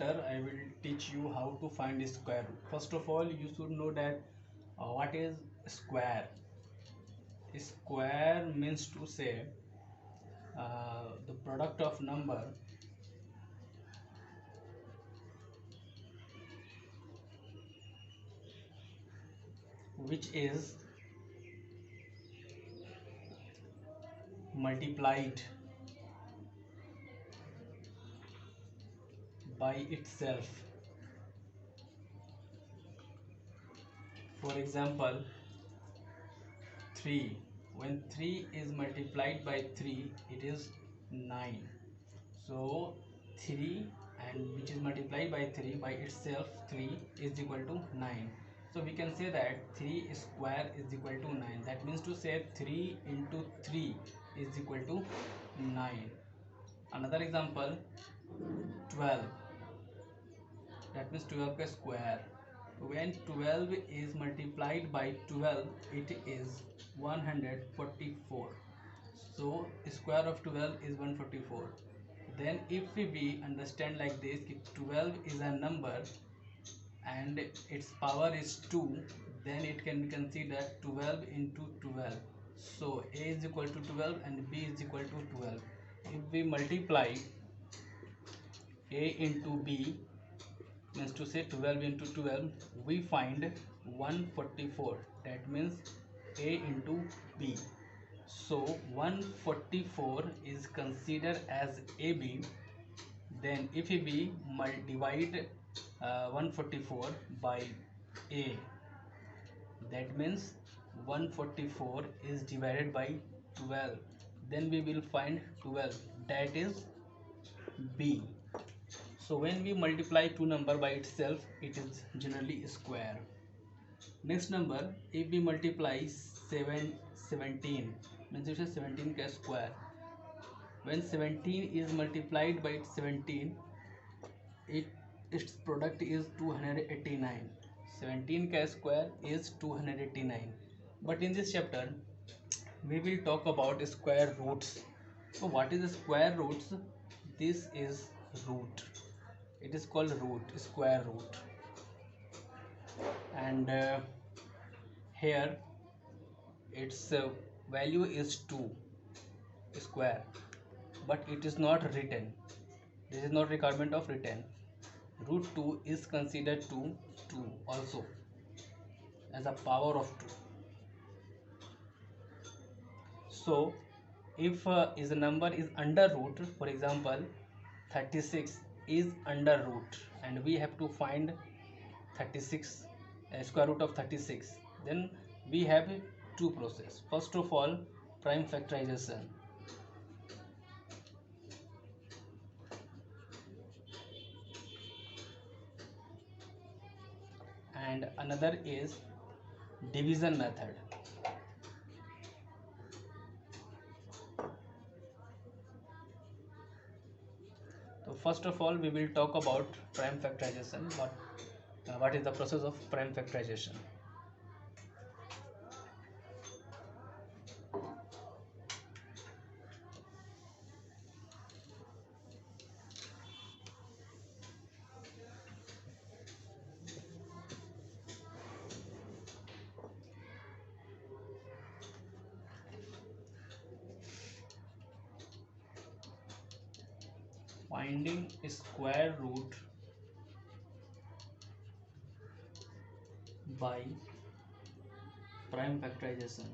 chapter, I will teach you how to find a square root. First of all, you should know that what is square. Square means to say the product of number which is multiplied by itself. For example, 3. When 3 is multiplied by 3, it is 9. So 3 and which is multiplied by 3 by itself, 3 is equal to 9. So we can say that 3 square is equal to 9. That means to say 3 into 3 is equal to 9. Another example, 12. That means 12 square. When 12 is multiplied by 12, it is 144. So square of 12 is 144. Then if we understand like this, 12 is a number and its power is 2, then it can be considered 12 into 12. So a is equal to 12 and b is equal to 12. If we multiply a into b, means to say 12 into 12, we find 144. That means a into b. So 144 is considered as AB. Then if we divide 144 by A, that means 144 is divided by 12. Then we will find 12. That is B. So when we multiply two number by itself, it is generally square. Next number, if we multiply 17, means it is 17 का square. When 17 is multiplied by 17, its product is 289. 17 का square is 289. But in this chapter, we will talk about square roots. So what is square roots? This is root. It is called root, square root. And here its value is 2 square, but it is not written. This is not requirement of written. Root 2 is considered to 2 also as a power of 2. So if is a number is under root, for example 36 is under root and we have to find 36 square root of 36, then we have two process. First of all, prime factorization. And another is division method. So first of all, we will talk about prime factorization. What is the process of prime factorization? Finding square root by prime factorization.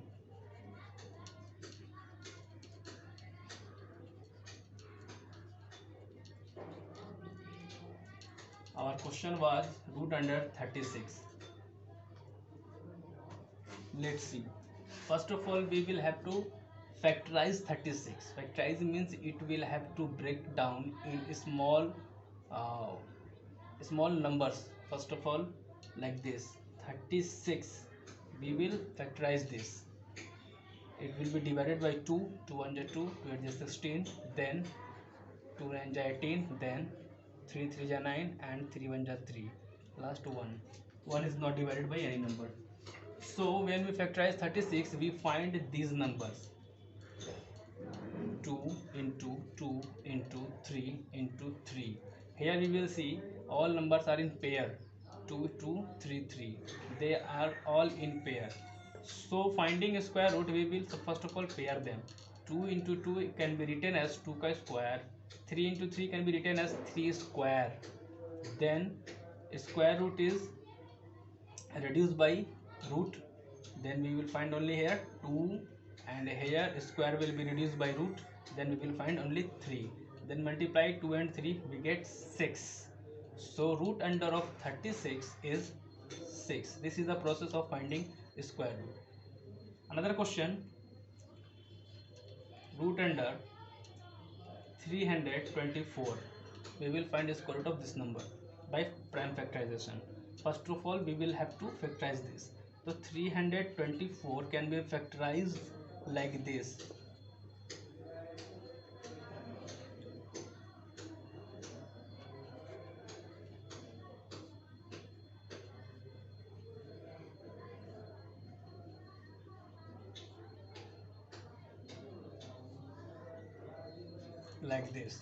Our question was root under 36. Let's see. First of all, we will have to factorize 36. Factorize means it will have to break down in uh, small numbers. First of all, like this 36, we will factorize this. It will be divided by 2, 2 1 is 2, 2 is 16, then 2 9 is 18, then 3 3 is 9 and 3 1 is 3. Last 1. 1 is not divided by any number. So when we factorize 36, we find these numbers 2 into 2 into 3 into 3. Here we will see all numbers are in pair, 2 2 3 3, they are all in pair. So finding a square root, we will first of all pair them. 2 into 2 can be written as 2 ka square, 3 into 3 can be written as 3 square. Then square root is reduced by root, then we will find only here 2, and here square will be reduced by root, then we will find only 3. Then multiply 2 and 3, we get 6. So root under of 36 is 6. This is the process of finding square root. Another question, root under 324, we will find the square root of this number by prime factorization. First of all, we will have to factorize this. So 324 can be factorized like this. Like this.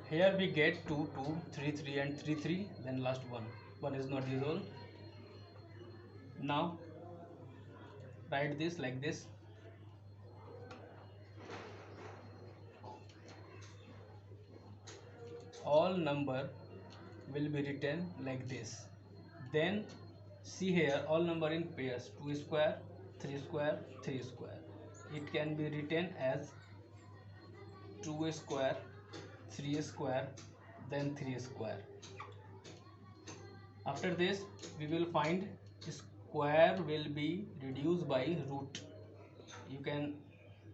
Here we get 2 2 3 3 and 3 3, then last one is not resolved. Now write this like this. All number will be written like this. Then see here, all number in pairs, 2 square 3 square 3 square. It can be written as 2 square 3 square then 3 square. After this we will find square will be reduced by root. You can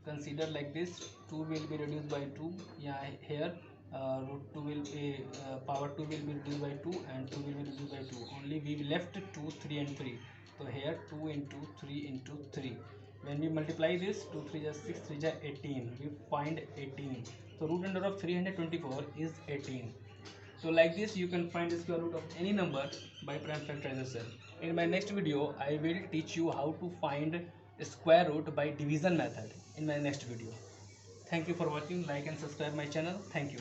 consider like this, 2 will be reduced by 2. Yeah, here root 2 will be power 2 will be reduced by 2 and 2 will be reduced by 2. Only we left 2 3 and 3. So here 2 into 3 into 3. When we multiply this, 2 3 is 6, 3 is 18. We find 18. So root under of 324 is 18. So like this you can find the square root of any number by prime factorization. In my next video I will teach you how to find square root by division method in my next video. Thank you for watching. Like and subscribe my channel. Thank you.